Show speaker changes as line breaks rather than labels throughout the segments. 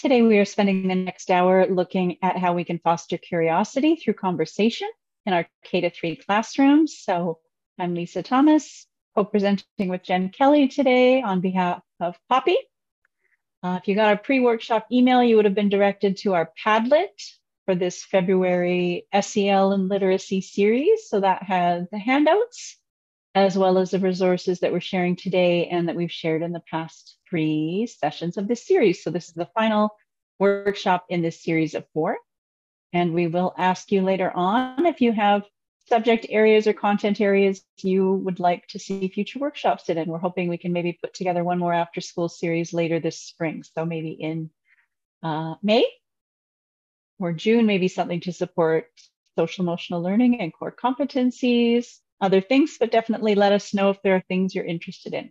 Today we are spending the next hour looking at how we can foster curiosity through conversation in our K-3 classrooms. So I'm Lisa Thomas, co-presenting with Jen Kelly today on behalf of POPEY. If you got our pre-workshop email, you would have been directed to our Padlet for this February SEL and Literacy series. So that has the handouts, as well as the resources that we're sharing today and that we've shared in the past 3 sessions of this series. So this is the final workshop in this series of 4. And we will ask you later on if you have subject areas or content areas you would like to see future workshops in. And we're hoping we can maybe put together one more after school series later this spring. So maybe in May or June, maybe something to support social emotional learning and core competencies, other things, but definitely let us know if there are things you're interested in.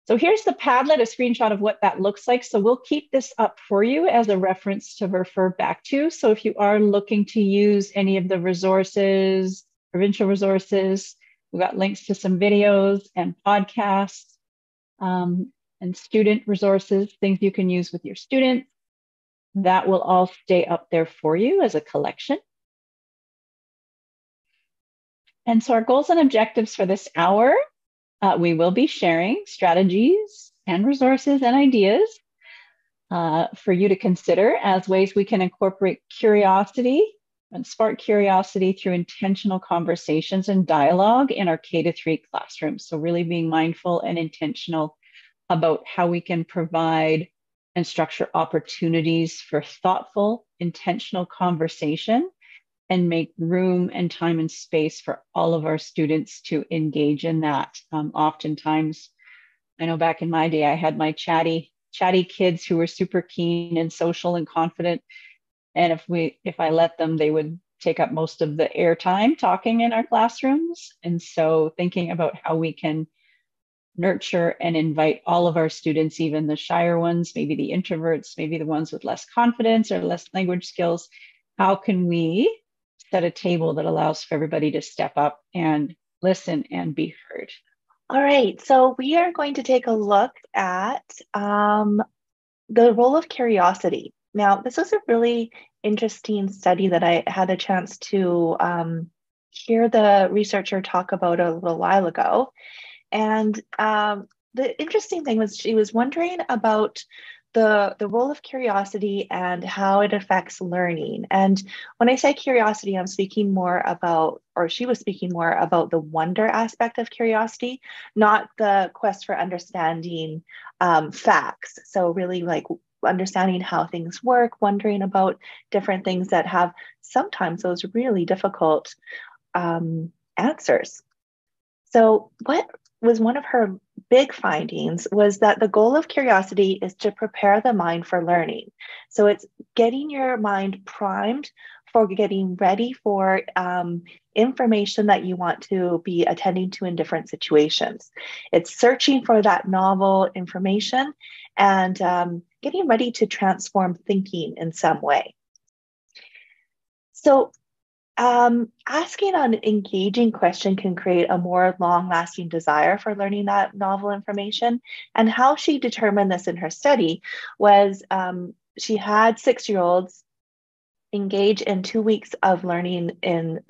So here's the Padlet, a screenshot of what that looks like. So we'll keep this up for you as a reference to refer back to. So if you are looking to use any of the resources, provincial resources, we've got links to some videos and podcasts and student resources, things you can use with your students. That will all stay up there for you as a collection. And so our goals and objectives for this hour, we will be sharing strategies and resources and ideas for you to consider as ways we can incorporate curiosity and spark curiosity through intentional conversations and dialogue in our K-3 classrooms. So really being mindful and intentional about how we can provide and structure opportunities for thoughtful, intentional conversation and make room and time and space for all of our students to engage in that. Oftentimes, I know back in my day, I had my chatty kids who were super keen and social and confident. And if I let them, they would take up most of the airtime talking in our classrooms. And so thinking about how we can nurture and invite all of our students, even the shyer ones, maybe the introverts, maybe the ones with less confidence or less language skills, how can we set a table that allows for everybody to step up and listen and be heard?
All right, so we are going to take a look at the role of curiosity. Now, this was a really interesting study that I had a chance to hear the researcher talk about a little while ago. And the interesting thing was she was wondering about the role of curiosity and how it affects learning. And when I say curiosity, I'm speaking more about, or she was speaking more about the wonder aspect of curiosity, not the quest for understanding facts. So really like understanding how things work, wondering about different things that have sometimes those really difficult answers. So what was one of her big findings was that the goal of curiosity is to prepare the mind for learning. So it's getting your mind primed for getting ready for information that you want to be attending to in different situations. It's searching for that novel information and getting ready to transform thinking in some way. So asking an engaging question can create a more long-lasting desire for learning that novel information. And how she determined this in her study was she had 6-year-olds engage in 2 weeks of learning in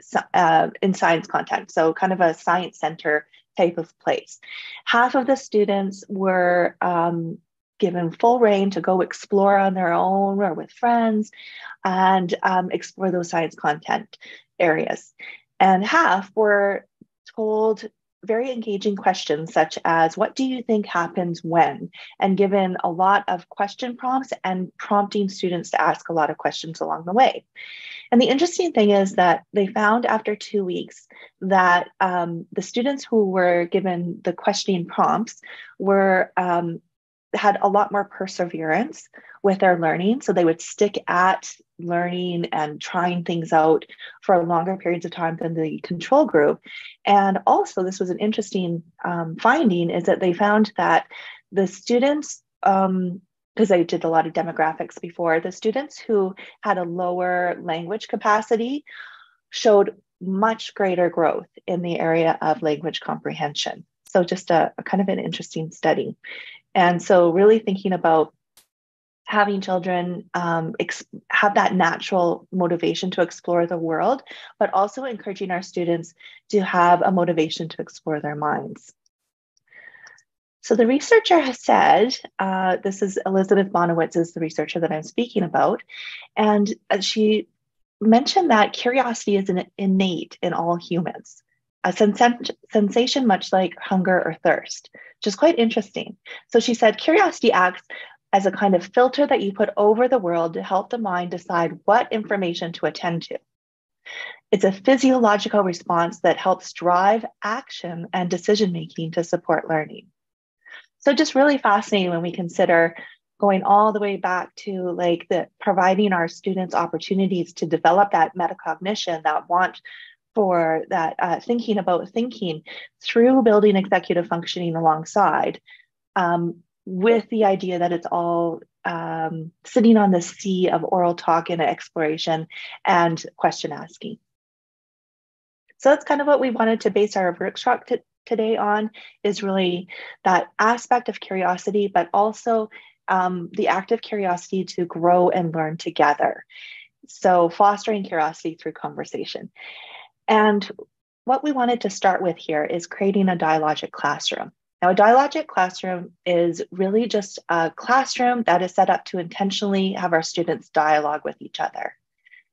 science content, so kind of a science center type of place. Half of the students were given full rein to go explore on their own or with friends and explore those science content areas. And half were told very engaging questions such as, what do you think happens when? And given a lot of question prompts and prompting students to ask a lot of questions along the way. And the interesting thing is that they found after 2 weeks that the students who were given the questioning prompts were had a lot more perseverance with their learning. So they would stick at learning and trying things out for longer periods of time than the control group. And also, this was an interesting finding, is that they found that the students, because I did a lot of demographics before, the students who had a lower language capacity showed much greater growth in the area of language comprehension. So just a kind of an interesting study. And so really thinking about having children have that natural motivation to explore the world, but also encouraging our students to have a motivation to explore their minds. So the researcher has said, this is Elizabeth Bonowitz is the researcher that I'm speaking about, and she mentioned that curiosity is innate in all humans, a sensation much like hunger or thirst, which is quite interesting. So she said, curiosity acts as a kind of filter that you put over the world to help the mind decide what information to attend to. It's a physiological response that helps drive action and decision making to support learning. So just really fascinating when we consider going all the way back to like the providing our students opportunities to develop that metacognition, that want for that thinking about thinking through building executive functioning alongside, with the idea that it's all sitting on the sea of oral talk and exploration and question asking. So that's kind of what we wanted to base our workshop today on, is really that aspect of curiosity, but also the active curiosity to grow and learn together. So fostering curiosity through conversation. And what we wanted to start with here is creating a dialogic classroom. Now, a dialogic classroom is really just a classroom that is set up to intentionally have our students dialogue with each other.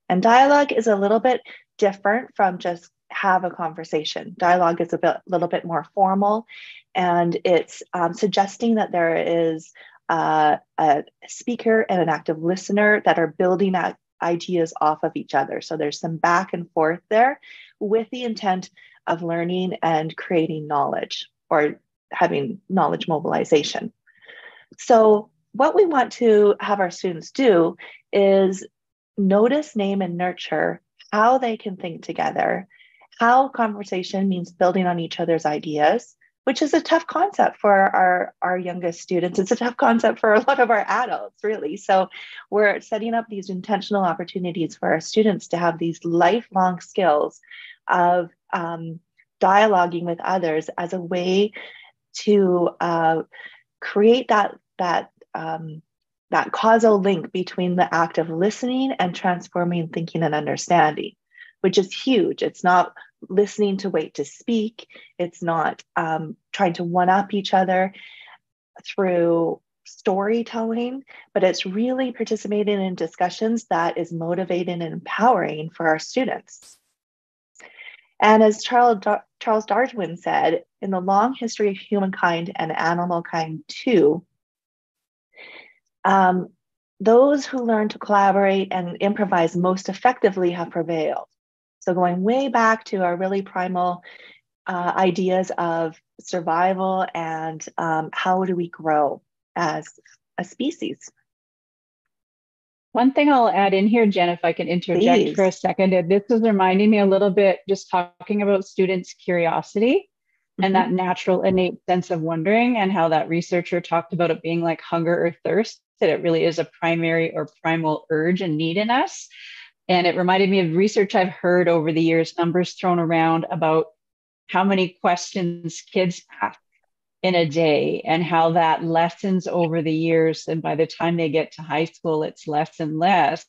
And dialogue is a little bit different from just have a conversation. Dialogue is little bit more formal, and it's suggesting that there is a speaker and an active listener that are building ideas off of each other. So there's some back and forth there with the intent of learning and creating knowledge or having knowledge mobilization. So what we want to have our students do is notice, name, and nurture how they can think together, how conversation means building on each other's ideas, which is a tough concept for our youngest students. It's a tough concept for a lot of our adults, really. So we're setting up these intentional opportunities for our students to have these lifelong skills of dialoguing with others as a way to create that causal link between the act of listening and transforming thinking and understanding, which is huge. It's not listening to wait to speak. It's not trying to one-up each other through storytelling, but it's really participating in discussions that is motivating and empowering for our students. And as Charles Darwin said, in the long history of humankind and animal kind too, those who learn to collaborate and improvise most effectively have prevailed. So going way back to our really primal ideas of survival and how do we grow as a species.
One thing I'll add in here, Jen, if I can interject
Please.
for a second, and this was reminding me a little bit just talking about students' curiosity and that natural innate sense of wondering, and how that researcher talked about it being like hunger or thirst, that it really is a primary or primal urge and need in us. And it reminded me of research I've heard over the years, numbers thrown around about how many questions kids ask in a day and how that lessens over the years. And by the time they get to high school, it's less and less.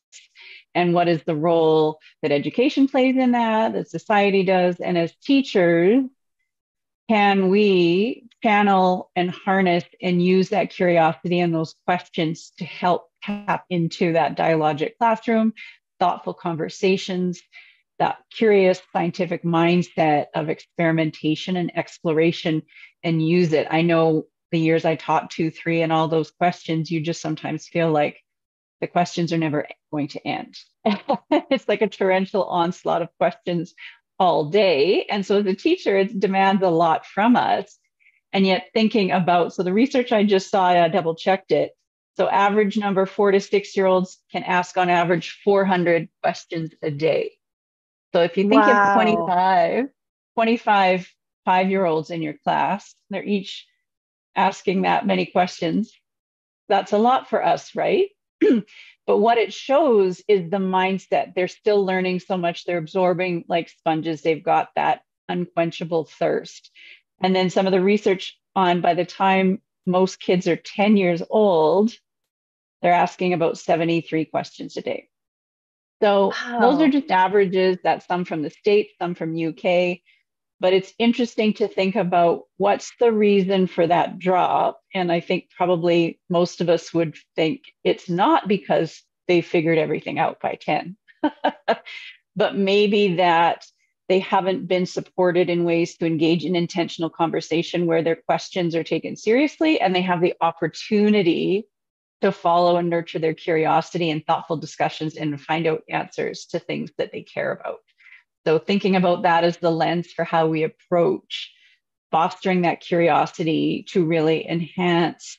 And what is the role that education plays in that society does? And as teachers, can we channel and harness and use that curiosity and those questions to help tap into that dialogic classroom, thoughtful conversations, that curious scientific mindset of experimentation and exploration, and use it? I know the years I taught 2, 3 and all those questions, you just sometimes feel like the questions are never going to end. It's like a torrential onslaught of questions all day. And so as a teacher, it demands a lot from us. And yet thinking about, so the research I just saw, I double checked it. So average number 4 to 6-year-olds can ask on average 400 questions a day. So if you think of
Wow.
25 5-year-olds in your class, they're each asking that many questions. That's a lot for us, right? But what it shows is the mindset. They're still learning so much. They're absorbing like sponges. They've got that unquenchable thirst. And then some of the research on by the time most kids are 10 years old, They're asking about 73 questions a day. So those are
Wow.
just averages. That's some from the States, some from UK. But it's interesting to think about what's the reason for that drop. And I think probably most of us would think it's not because they figured everything out by 10, but maybe that they haven't been supported in ways to engage in intentional conversation where their questions are taken seriously and they have the opportunity to follow and nurture their curiosity and thoughtful discussions and find out answers to things that they care about. So thinking about that as the lens for how we approach fostering that curiosity to really enhance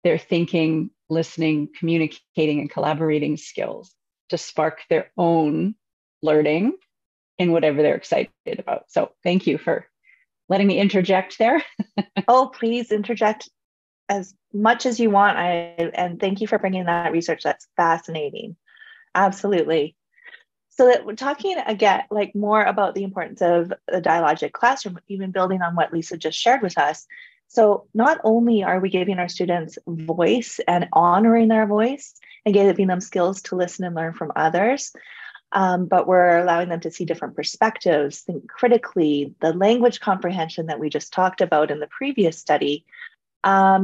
their thinking, listening, communicating, and collaborating skills to spark their own learning in whatever they're excited about. So thank you for letting me interject there.
Oh, please interject as much as you want. And thank you for bringing that research. That's fascinating. Absolutely. So that we're talking again, like more about the importance of the dialogic classroom, even building on what Lisa just shared with us. So not only are we giving our students voice and honoring their voice and giving them skills to listen and learn from others, but we're allowing them to see different perspectives, think critically, the language comprehension that we just talked about in the previous study,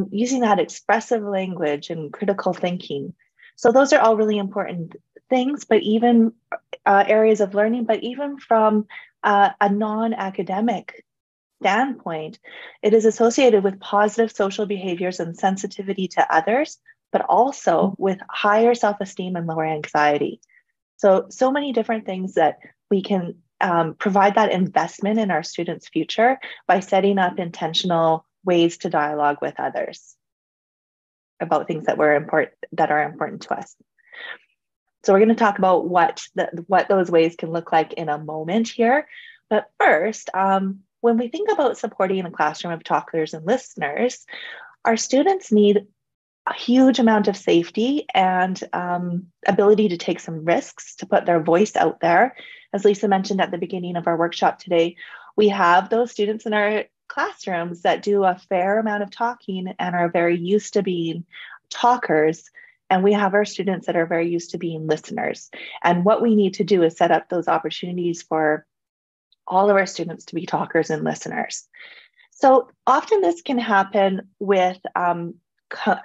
using that expressive language and critical thinking. So those are all really important things, but even areas of learning, but even from a non-academic standpoint, it is associated with positive social behaviors and sensitivity to others, but also with higher self-esteem and lower anxiety. So many different things that we can provide that investment in our students' future by setting up intentional ways to dialogue with others about things that are important to us. So we're going to talk about what those ways can look like in a moment here. But first, when we think about supporting a classroom of talkers and listeners, our students need a huge amount of safety and ability to take some risks, to put their voice out there. As Lisa mentioned at the beginning of our workshop today, we have those students in our classrooms that do a fair amount of talking and are very used to being talkers. And we have our students that are very used to being listeners. And what we need to do is set up those opportunities for all of our students to be talkers and listeners. So often this can happen with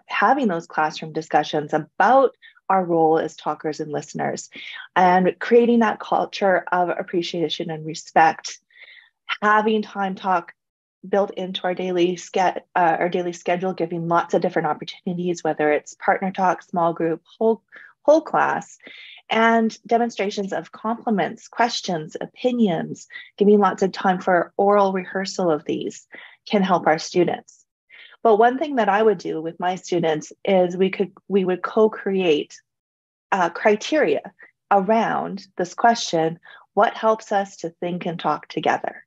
having those classroom discussions about our role as talkers and listeners and creating that culture of appreciation and respect, having time talk built into our daily schedule, giving lots of different opportunities, whether it's partner talk, small group, whole class, and demonstrations of compliments, questions, opinions, giving lots of time for oral rehearsal of these can help our students. But one thing that I would do with my students is we would co-create criteria around this question: what helps us to think and talk together?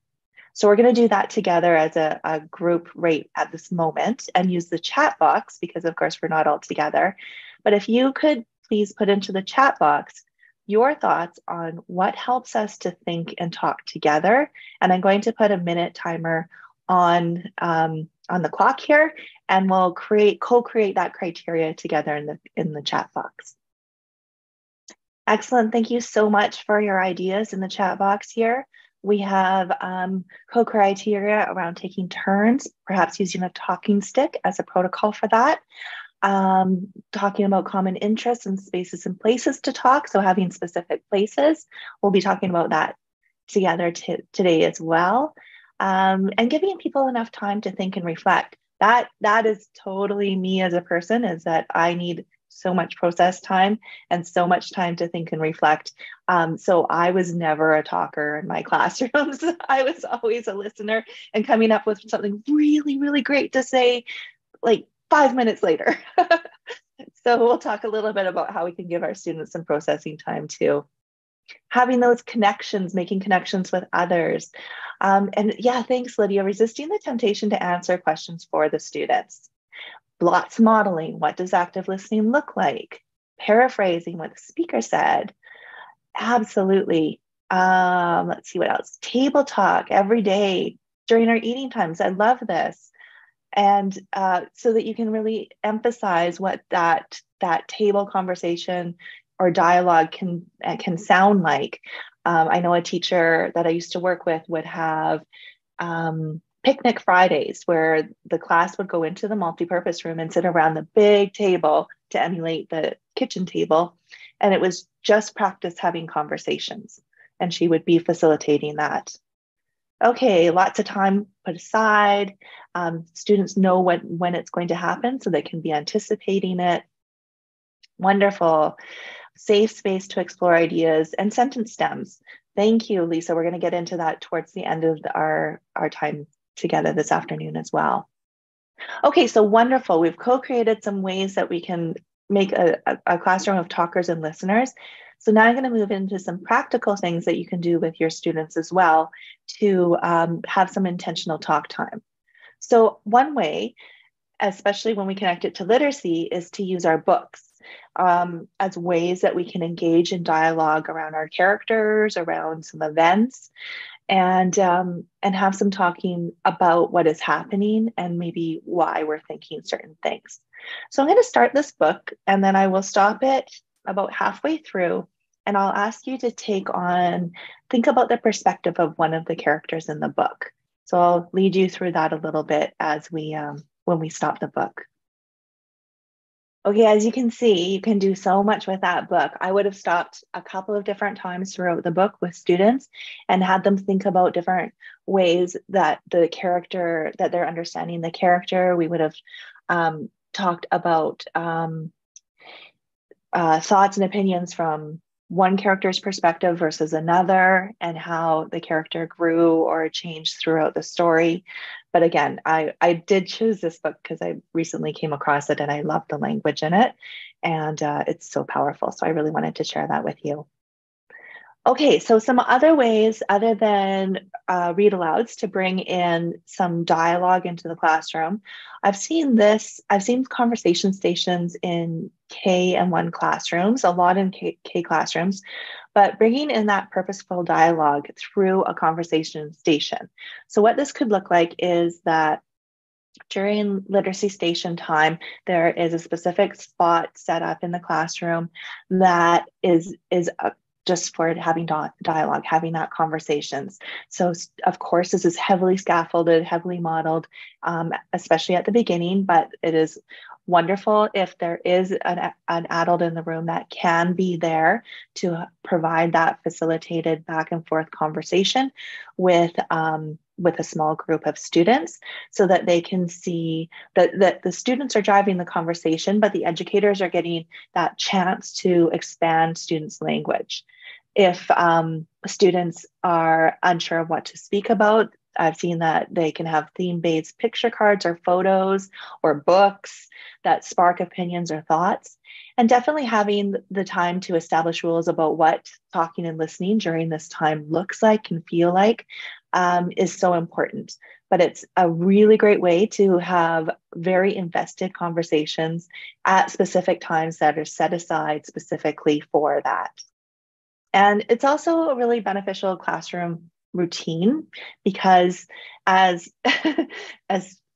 So we're going to do that together as a group right at this moment and use the chat box because, of course, we're not all together. But if you could please put into the chat box your thoughts on what helps us to think and talk together. And I'm going to put a minute timer on the clock here, and we'll co-create that criteria together in the chat box. Excellent. Thank you so much for your ideas in the chat box here. We have co-criteria around taking turns, perhaps using a talking stick as a protocol for that. Talking about common interests and spaces and places to talk. So having specific places, we'll be talking about that together today as well. And giving people enough time to think and reflect. That is totally me as a person, is that I need so much process time and so much time to think and reflect. So I was never a talker in my classrooms. I was always a listener and coming up with something really, really great to say like 5 minutes later. So we'll talk a little bit about how we can give our students some processing time too. Having those connections, making connections with others. And yeah, thanks, Lydia. Resisting the temptation to answer questions for the students. Lots modeling. What does active listening look like? Paraphrasing what the speaker said. Absolutely. Let's see what else. Table talk every day during our eating times. I love this. And so that you can really emphasize what that table conversation or dialogue can sound like. I know a teacher that I used to work with would have picnic Fridays where the class would go into the multipurpose room and sit around the big table to emulate the kitchen table. And it was just practice having conversations. And she would be facilitating that. Okay, lots of time put aside. Students know when it's going to happen so they can be anticipating it. Wonderful. Safe space to explore ideas and sentence stems. Thank you, Lisa. We're going to get into that towards the end of our time together this afternoon as well. Okay, so wonderful. We've co-created some ways that we can make a classroom of talkers and listeners. So now I'm going to move into some practical things that you can do with your students as well to have some intentional talk time. So one way, especially when we connect it to literacy, is to use our books as ways that we can engage in dialogue around our characters, around some events, and have some talking about what is happening and maybe why we're thinking certain things. So I'm going to start this book and then I will stop it about halfway through and I'll ask you to think about the perspective of one of the characters in the book. So I'll lead you through that a little bit as when we stop the book. Okay, as you can see, you can do so much with that book. I would have stopped a couple of different times throughout the book with students and had them think about different ways that that they're understanding the character. We would have talked about thoughts and opinions from one character's perspective versus another and how the character grew or changed throughout the story. But again, I did choose this book because I recently came across it and I love the language in it. And it's so powerful. So I really wanted to share that with you. Okay, so some other ways other than read alouds to bring in some dialogue into the classroom. I've seen conversation stations in K and 1 classrooms, a lot in K classrooms, but bringing in that purposeful dialogue through a conversation station. So what this could look like is that during literacy station time, there is a specific spot set up in the classroom that is just for having dialogue, having that conversations. So of course, this is heavily scaffolded, heavily modeled, especially at the beginning, but it is wonderful if there is an adult in the room that can be there to provide that facilitated back and forth conversation with a small group of students so that they can see that the students are driving the conversation, but the educators are getting that chance to expand students' language. If students are unsure of what to speak about, I've seen that they can have theme-based picture cards or photos or books that spark opinions or thoughts. And definitely having the time to establish rules about what talking and listening during this time looks like and feel like is so important. But it's a really great way to have very invested conversations at specific times that are set aside specifically for that. And it's also a really beneficial classroom routine because as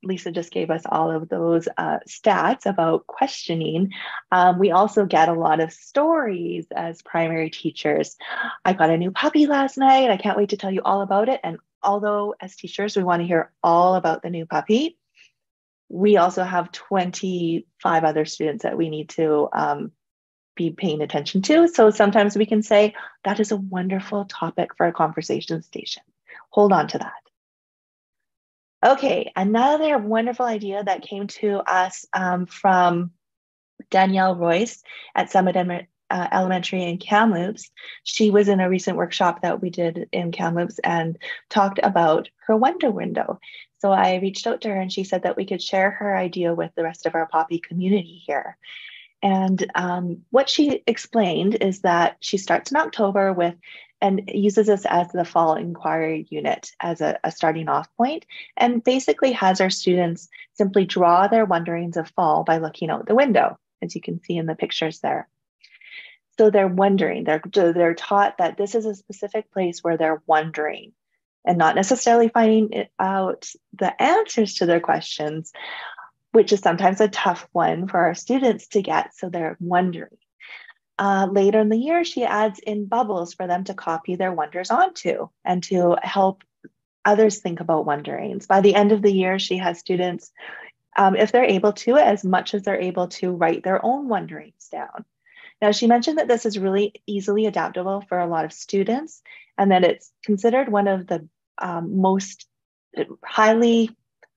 Lisa just gave us all of those stats about questioning, we also get a lot of stories as primary teachers. I got a new puppy last night. I can't wait to tell you all about it. And although as teachers, we want to hear all about the new puppy, we also have 25 other students that we need to be paying attention to. So sometimes we can say, that is a wonderful topic for a conversation station. Hold on to that. Okay, another wonderful idea that came to us from Danielle Royce at Summit Elementary in Kamloops. She was in a recent workshop that we did in Kamloops and talked about her Wonder Window. So I reached out to her and she said that we could share her idea with the rest of our POPEY community here. And what she explained is that she starts in October and uses this as the fall inquiry unit as a starting off point, and basically has our students simply draw their wonderings of fall by looking out the window, as you can see in the pictures there. So they're wondering, they're taught that this is a specific place where they're wondering. and not necessarily finding out the answers to their questions, which is sometimes a tough one for our students to get. So they're wondering. Later in the year, she adds in bubbles for them to copy their wonders onto and to help others think about wonderings. By the end of the year, she has students, if they're able to, as much as they're able to, write their own wonderings down. Now, she mentioned that this is really easily adaptable for a lot of students and that it's considered one of the most highly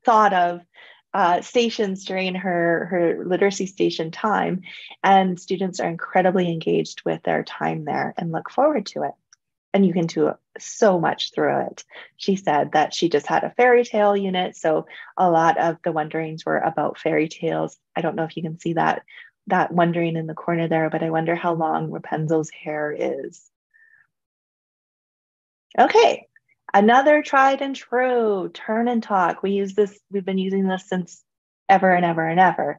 thought of stations during her literacy station time. And students are incredibly engaged with their time there and look forward to it. And you can do so much through it. She said that she just had a fairy tale unit. So a lot of the wonderings were about fairy tales. I don't know if you can see that wondering in the corner there, but I wonder how long Rapunzel's hair is. Okay, another tried and true turn and talk. We've been using this since ever and ever and ever.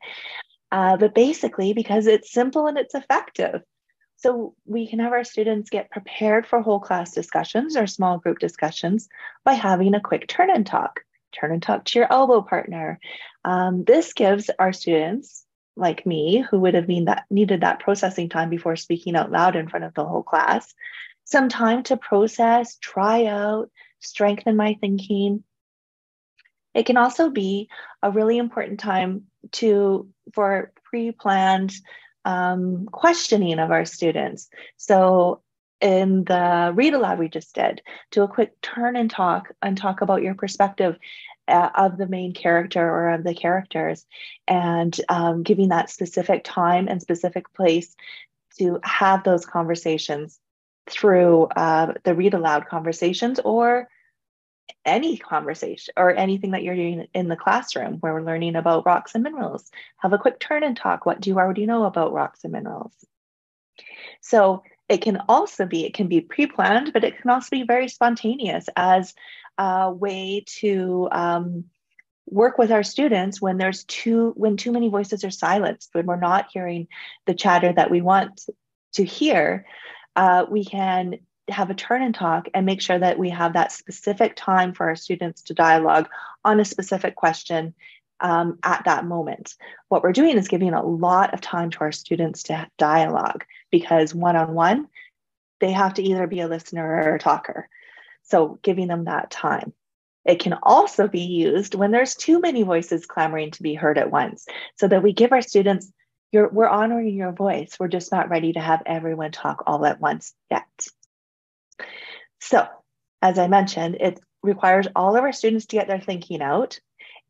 But basically, because it's simple and it's effective. So we can have our students get prepared for whole class discussions or small group discussions by having a quick turn and talk. Turn and talk to your elbow partner. This gives our students, like me, who would have needed that processing time before speaking out loud in front of the whole class, some time to process, try out, strengthen my thinking. It can also be a really important time for pre-planned questioning of our students. So in the read aloud we just did, do a quick turn and talk about your perspective of the main character or of the characters, and giving that specific time and specific place to have those conversations through the read aloud conversations, or any conversation or anything that you're doing in the classroom where we're learning about rocks and minerals. Have a quick turn and talk. What do you already know about rocks and minerals? So it can be pre-planned, but it can also be very spontaneous as a way to work with our students when too many voices are silenced, when we're not hearing the chatter that we want to hear. We can have a turn and talk and make sure that we have that specific time for our students to dialogue on a specific question at that moment. What we're doing is giving a lot of time to our students to dialogue, because one-on-one, they have to either be a listener or a talker. So giving them that time. It can also be used when there's too many voices clamoring to be heard at once, so that we give our students, we're honoring your voice. We're just not ready to have everyone talk all at once yet. So, as I mentioned, it requires all of our students to get their thinking out,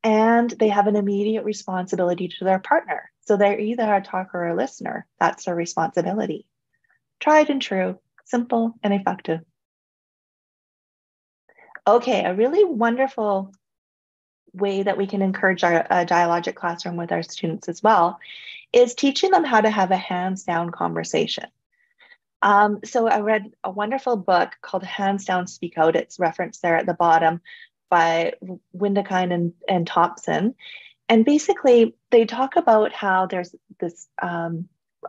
and they have an immediate responsibility to their partner. So they're either a talker or a listener. That's their responsibility. Tried and true, simple and effective. Okay, a really wonderful way that we can encourage a dialogic classroom with our students as well is teaching them how to have a hands down conversation. So I read a wonderful book called Hands Down, Speak Out. It's referenced there at the bottom by Windekine and Thompson. And basically, they talk about how there's this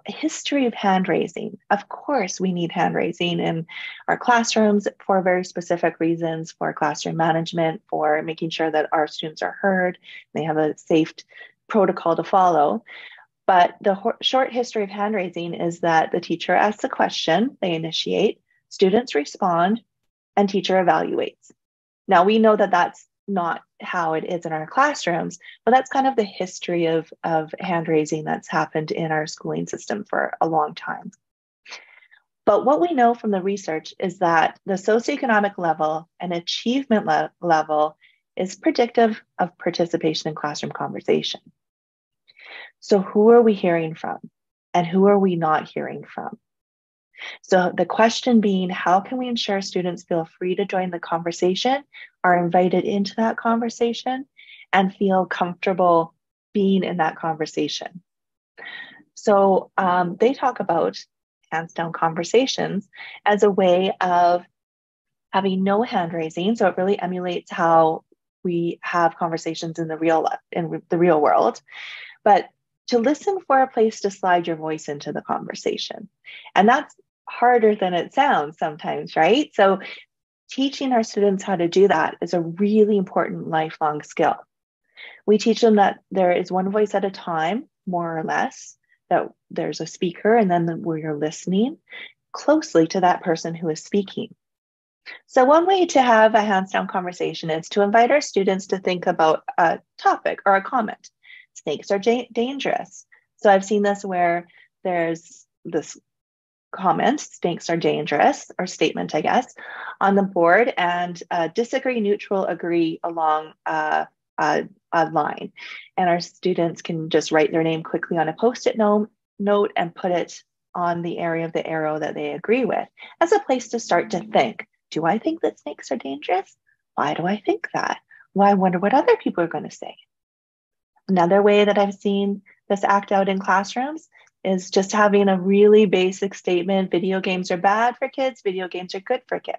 history of hand raising. Of course, we need hand raising in our classrooms for very specific reasons, for classroom management, for making sure that our students are heard, they have a safe protocol to follow. But the short history of hand raising is that the teacher asks a question, they initiate, students respond, and teacher evaluates. Now, we know that that's not how it is in our classrooms, but that's kind of the history of hand raising that's happened in our schooling system for a long time. But what we know from the research is that the socioeconomic level and achievement level is predictive of participation in classroom conversation. So who are we hearing from and who are we not hearing from? So the question being, how can we ensure students feel free to join the conversation, are invited into that conversation, and feel comfortable being in that conversation? So they talk about hands down conversations as a way of having no hand raising. So it really emulates how we have conversations in the real world, but to listen for a place to slide your voice into the conversation. And that's harder than it sounds sometimes, right? So teaching our students how to do that is a really important lifelong skill. We teach them that there is one voice at a time, more or less, that there's a speaker, and then where you're listening closely to that person who is speaking. So one way to have a hands down conversation is to invite our students to think about a topic or a comment. Snakes are dangerous. So I've seen this where there's this comment, snakes are dangerous, or statement, I guess, on the board, and disagree, neutral, agree along a line. And our students can just write their name quickly on a Post-it note and put it on the area of the arrow that they agree with as a place to start to think. Do I think that snakes are dangerous? Why do I think that? Well, I wonder what other people are going to say. Another way that I've seen this act out in classrooms is just having a really basic statement. Video games are bad for kids. Video games are good for kids.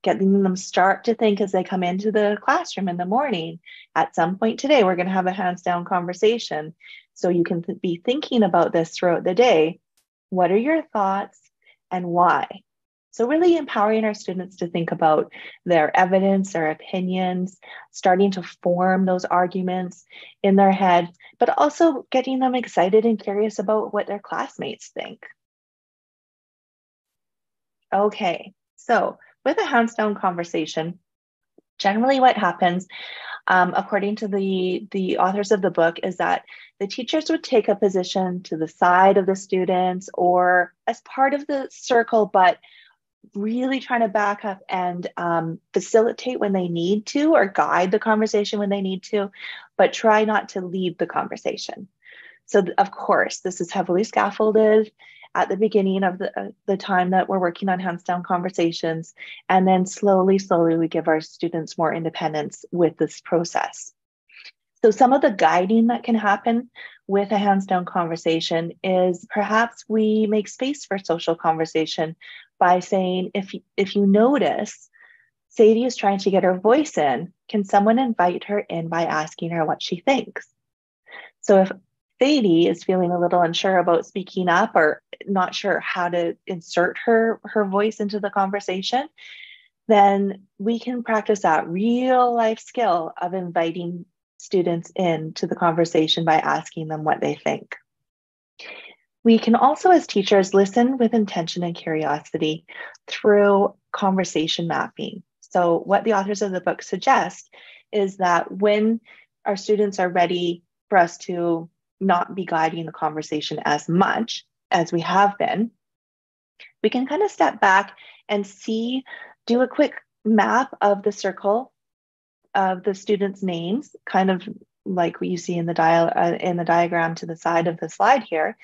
Getting them start to think as they come into the classroom in the morning. At some point today, we're going to have a hands down conversation. So you can be thinking about this throughout the day. What are your thoughts and why? So really empowering our students to think about their evidence, their opinions, starting to form those arguments in their head, but also getting them excited and curious about what their classmates think. Okay, so with a hands down conversation, generally what happens, according to the authors of the book, is that the teachers would take a position to the side of the students or as part of the circle, but really trying to back up and facilitate when they need to, or guide the conversation when they need to, but try not to lead the conversation. So of course, this is heavily scaffolded at the beginning of the time that we're working on hands down conversations. And then slowly, we give our students more independence with this process. So some of the guiding that can happen with a hands down conversation is perhaps we make space for social conversation by saying, if you notice Sadie is trying to get her voice in, can someone invite her in by asking her what she thinks? So if Sadie is feeling a little unsure about speaking up or not sure how to insert her voice into the conversation, then we can practice that real life skill of inviting students into the conversation by asking them what they think. We can also, as teachers, listen with intention and curiosity through conversation mapping. So what the authors of the book suggest is that when our students are ready for us to not be guiding the conversation as much as we have been, we can kind of step back and do a quick map of the circle of the students' names, kind of like what you see in the diagram to the side of the slide here,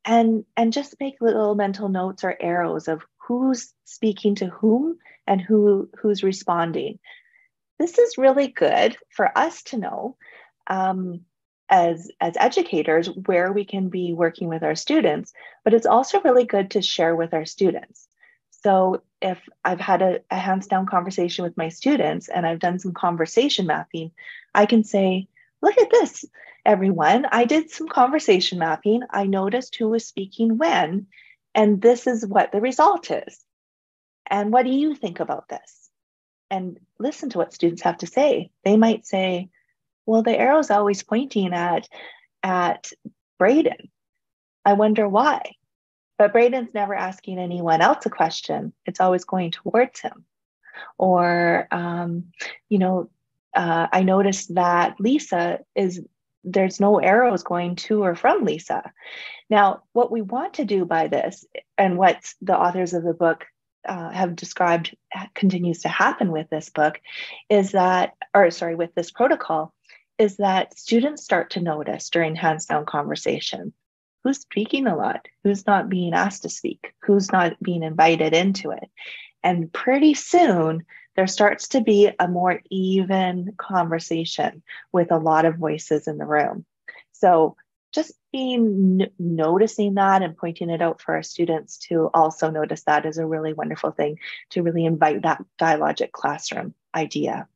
and just make little mental notes or arrows of who's speaking to whom and who's responding. This is really good for us to know as educators where we can be working with our students, but it's also really good to share with our students. So if I've had a hands down conversation with my students and I've done some conversation mapping, I can say, look at this, everyone. I did some conversation mapping. I noticed who was speaking when, and this is what the result is. And what do you think about this? And listen to what students have to say. They might say, well, the arrow's always pointing at Braden. I wonder why. But Braden's never asking anyone else a question. It's always going towards him. Or, I noticed that there's no arrows going to or from Lisa. Now, what we want to do by this, and what the authors of the book have described continues to happen with this book, with this protocol, is that students start to notice during hands down conversation who's speaking a lot, who's not being asked to speak, who's not being invited into it. And pretty soon, there starts to be a more even conversation with a lot of voices in the room. So just noticing that and pointing it out for our students to also notice that is a really wonderful thing to really invite that dialogic classroom idea.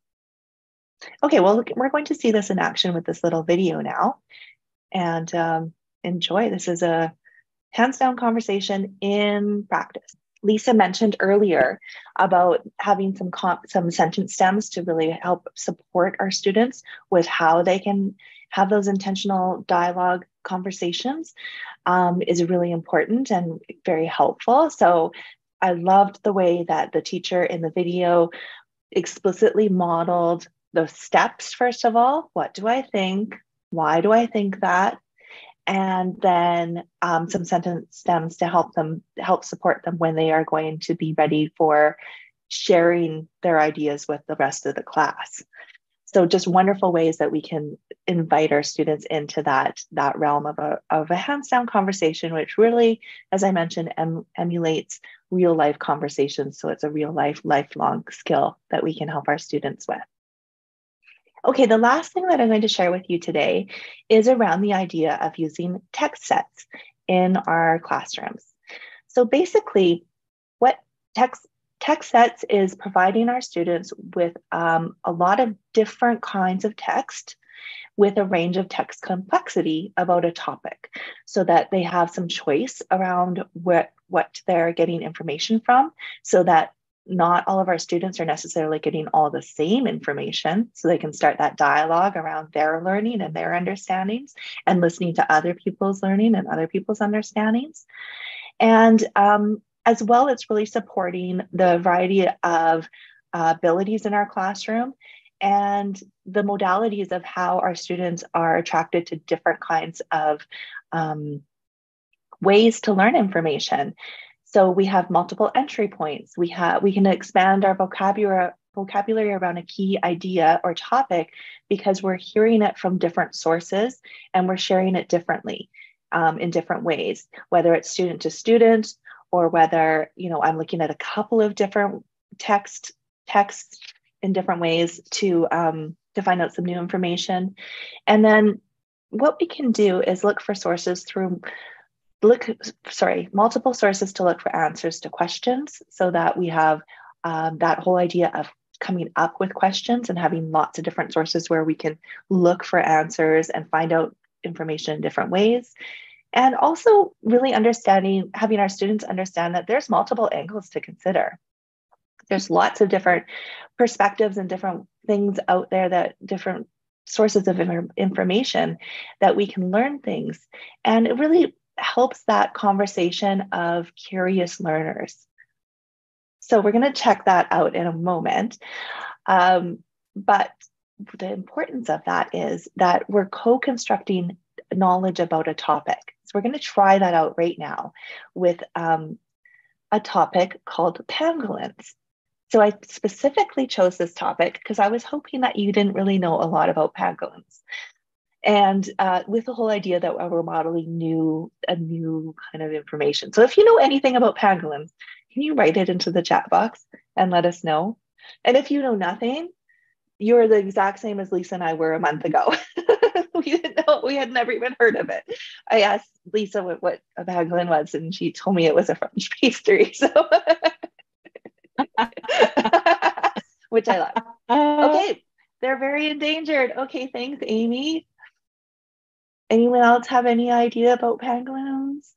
Okay, well, we're going to see this in action with this little video now. And enjoy. This is a hands down conversation in practice. Lisa mentioned earlier about having some sentence stems to really help support our students with how they can have those intentional dialogue conversations is really important and very helpful. So I loved the way that the teacher in the video explicitly modeled the steps. First of all, what do I think? Why do I think that? And then some sentence stems to help support them when they are going to be ready for sharing their ideas with the rest of the class. So just wonderful ways that we can invite our students into that realm of a hands down conversation, which really, as I mentioned, emulates real life conversations. So it's a real life, lifelong skill that we can help our students with. Okay, the last thing that I'm going to share with you today is around the idea of using text sets in our classrooms. So basically, what text sets is providing our students with a lot of different kinds of text with a range of text complexity about a topic so that they have some choice around what they're getting information from, so that not all of our students are necessarily getting all the same information, so they can start that dialogue around their learning and their understandings and listening to other people's learning and other people's understandings. And as well, it's really supporting the variety of abilities in our classroom and the modalities of how our students are attracted to different kinds of ways to learn information. So we have multiple entry points. We can expand our vocabulary around a key idea or topic because we're hearing it from different sources and we're sharing it differently in different ways, whether it's student to student or whether, I'm looking at a couple of different texts in different ways to find out some new information. And then what we can do is look for sources multiple sources to look for answers to questions, so that we have that whole idea of coming up with questions and having lots of different sources where we can look for answers and find out information in different ways. And also really having our students understand that there's multiple angles to consider. There's lots of different perspectives and different things out there, that different sources of information that we can learn things. And it really helps that conversation of curious learners. So we're going to check that out in a moment. But the importance of that is that we're co-constructing knowledge about a topic. So we're going to try that out right now with a topic called pangolins. So I specifically chose this topic because I was hoping that you didn't really know a lot about pangolins. And with the whole idea that we're modeling a new kind of information. So if you know anything about pangolins, can you write it into the chat box and let us know? And if you know nothing, you're the exact same as Lisa and I were a month ago. We didn't know, we had never even heard of it. I asked Lisa what a pangolin was, and she told me it was a French pastry. So which I love. Okay, they're very endangered. Okay, thanks, Amy. Anyone else have any idea about pangolins?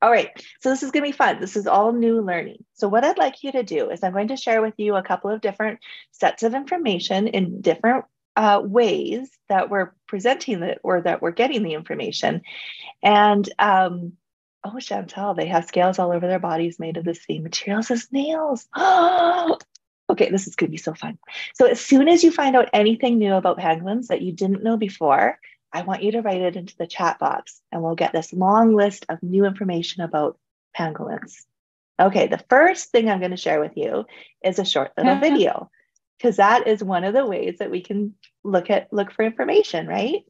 All right, so this is going to be fun. This is all new learning. So what I'd like you to do is I'm going to share with you a couple of different sets of information in different ways that we're presenting it, or that we're getting the information. And oh, Chantal, they have scales all over their bodies made of the same materials as nails. Okay, this is going to be so fun. So as soon as you find out anything new about pangolins that you didn't know before, I want you to write it into the chat box, and we'll get this long list of new information about pangolins. Okay, the first thing I'm going to share with you is a short little video, because that is one of the ways that we can look for information, right?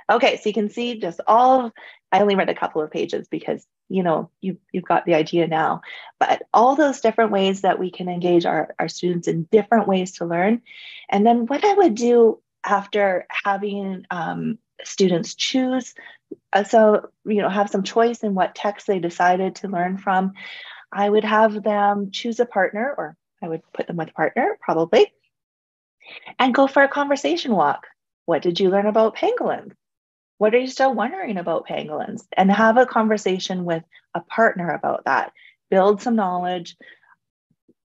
Okay, so you can see I only read a couple of pages because you've got the idea now, but all those different ways that we can engage our students in different ways to learn. And then what I would do after having students choose, have some choice in what text they decided to learn from, I would have them choose a partner, or I would put them with a partner probably, and go for a conversation walk. What did you learn about pangolins? What are you still wondering about pangolins? And have a conversation with a partner about that. Build some knowledge,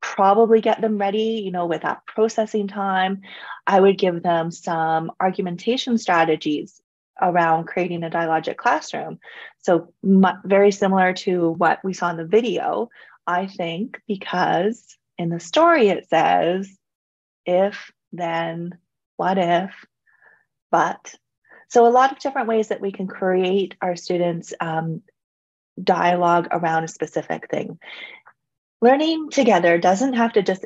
probably get them ready, with that processing time. I would give them some argumentation strategies around creating a dialogic classroom. So, very similar to what we saw in the video, I think, because in the story it says, if, then, what if, but. So, a lot of different ways that we can create our students' dialogue around a specific thing. Learning together doesn't have to just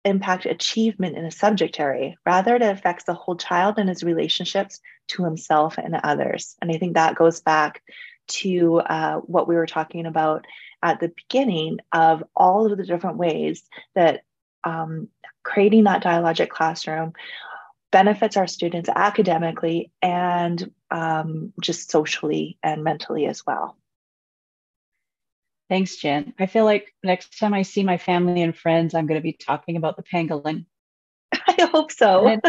impact achievement in a subject area. Rather, it affects the whole child and his relationships to himself and others. And I think that goes back to what we were talking about at the beginning of all of the different ways that creating that dialogic classroom benefits our students academically and just socially and mentally as well.
Thanks, Jen. I feel like next time I see my family and friends, I'm going to be talking about the pangolin.
I hope so.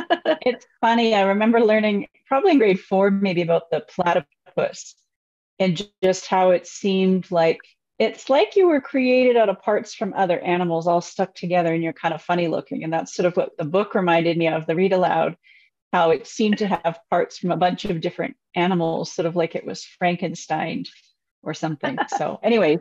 It's funny. I remember learning probably in grade 4, maybe about the platypus and just how it seemed like it's like you were created out of parts from other animals all stuck together and you're kind of funny looking. And that's sort of what the book reminded me of, the read aloud, how it seemed to have parts from a bunch of different animals, sort of like it was Frankenstein or something. So anyway,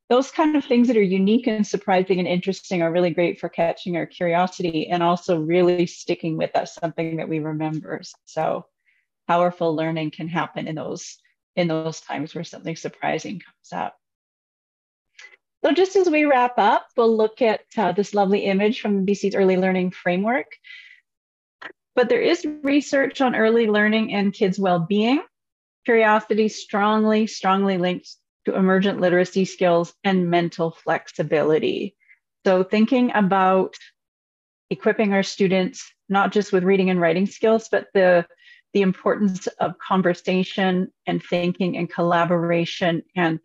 those kind of things that are unique and surprising and interesting are really great for catching our curiosity and also really sticking with us, something that we remember. So powerful learning can happen in those times where something surprising comes up. So just as we wrap up, we'll look at this lovely image from BC's Early Learning Framework. But there is research on early learning and kids' well-being. Curiosity strongly linked to emergent literacy skills and mental flexibility. So thinking about equipping our students, not just with reading and writing skills, but the importance of conversation and thinking and collaboration, and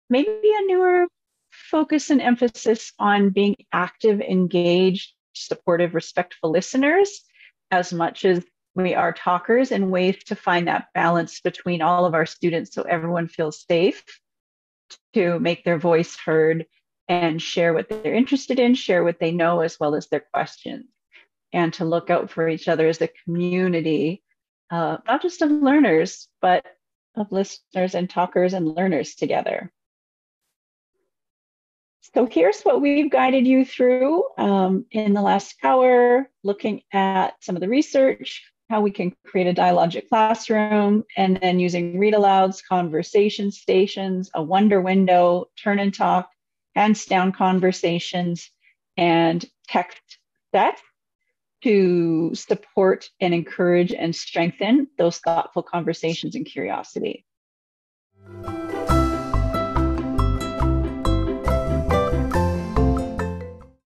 maybe a newer focus and emphasis on being active, engaged, supportive, respectful listeners as much as we are talkers, and ways to find that balance between all of our students so everyone feels safe to make their voice heard and share what they're interested in, share what they know, as well as their questions, and to look out for each other as a community, not just of learners, but of listeners and talkers and learners together. So here's what we've guided you through in the last hour, looking at some of the research, how we can create a dialogic classroom, and then using read alouds, conversation stations, a wonder window, turn and talk, hands down conversations, and text sets to support and encourage and strengthen those thoughtful conversations and curiosity.